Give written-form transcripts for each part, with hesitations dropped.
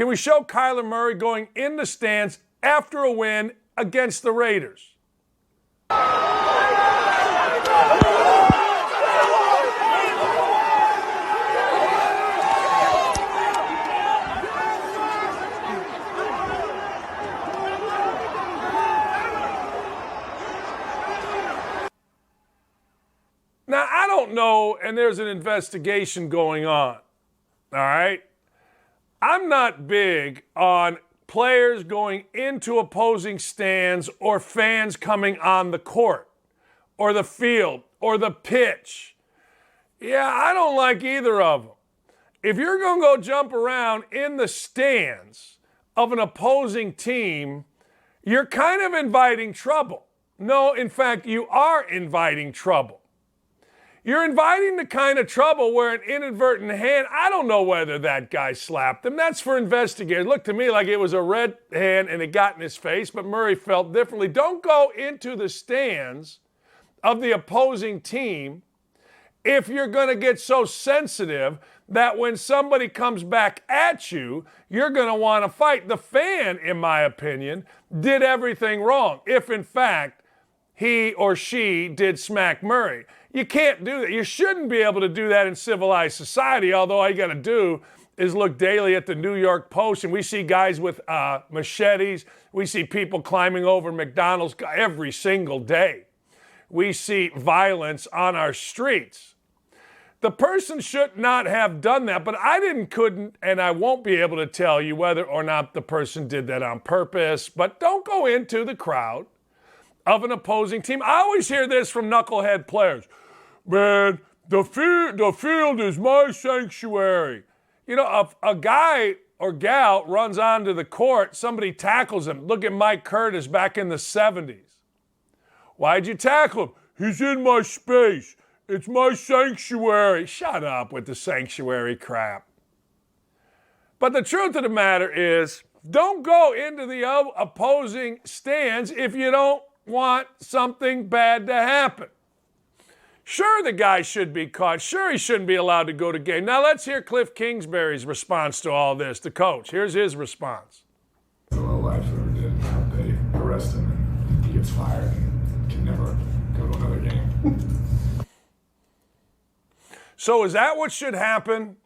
Can we show Kyler Murray going in the stands after a win against the Raiders? Now, I don't know, and there's an investigation going on, all right? I'm not big on players going into opposing stands or fans coming on the court or the field or the pitch. Yeah, I don't like either of them. If you're going to go jump around in the stands of an opposing team, you're kind of inviting trouble. No, in fact, you are inviting trouble. You're inviting the kind of trouble where an inadvertent hand, I don't know whether that guy slapped him. That's for investigators. It looked to me like it was a red hand and it got in his face, but Murray felt differently. Don't go into the stands of the opposing team if you're going to get so sensitive that when somebody comes back at you, you're going to want to fight. The fan, in my opinion, did everything wrong if, in fact, he or she did smack Murray. You can't do that. You shouldn't be able to do that in civilized society, although all you got to do is look daily at the New York Post, and we see guys with machetes. We see people climbing over McDonald's every single day. We see violence on our streets. The person should not have done that, but couldn't, and I won't be able to tell you whether or not the person did that on purpose, but don't go into the crowd of an opposing team. I always hear this from knucklehead players. Man, the field is my sanctuary. You know, a guy or gal runs onto the court, somebody tackles him. Look at Mike Curtis back in the 70s. Why'd you tackle him? He's in my space. It's my sanctuary. Shut up with the sanctuary crap. But the truth of the matter is, don't go into the opposing stands if you don't want something bad to happen. Sure, the guy should be caught. Sure, he shouldn't be allowed to go to game. Now, let's hear Cliff Kingsbury's response to all this, the coach. Here's his response. The low life ever did. They arrest him and he gets fired and can never go to another game. So is that what should happen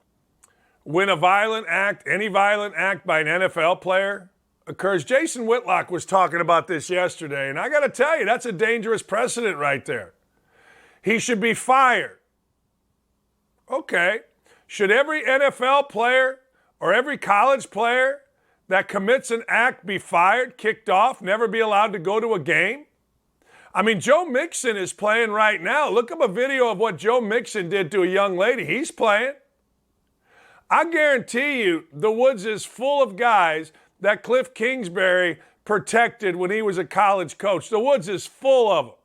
when a violent act, any violent act by an NFL player occurs? Jason Whitlock was talking about this yesterday, and I got to tell you, that's a dangerous precedent right there. He should be fired. Okay. Should every NFL player or every college player that commits an act be fired, kicked off, never be allowed to go to a game? I mean, Joe Mixon is playing right now. Look up a video of what Joe Mixon did to a young lady. He's playing. I guarantee you the Woods is full of guys that Cliff Kingsbury protected when he was a college coach. The Woods is full of them.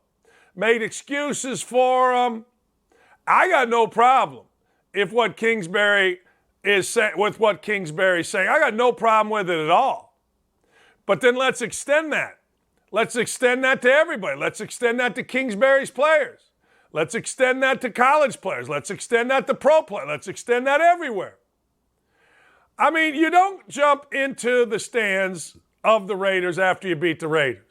Made excuses for them. I got no problem with what Kingsbury is saying. I got no problem with it at all. But then let's extend that. Let's extend that to everybody. Let's extend that to Kingsbury's players. Let's extend that to college players. Let's extend that to pro players. Let's extend that everywhere. I mean, you don't jump into the stands of the Raiders after you beat the Raiders.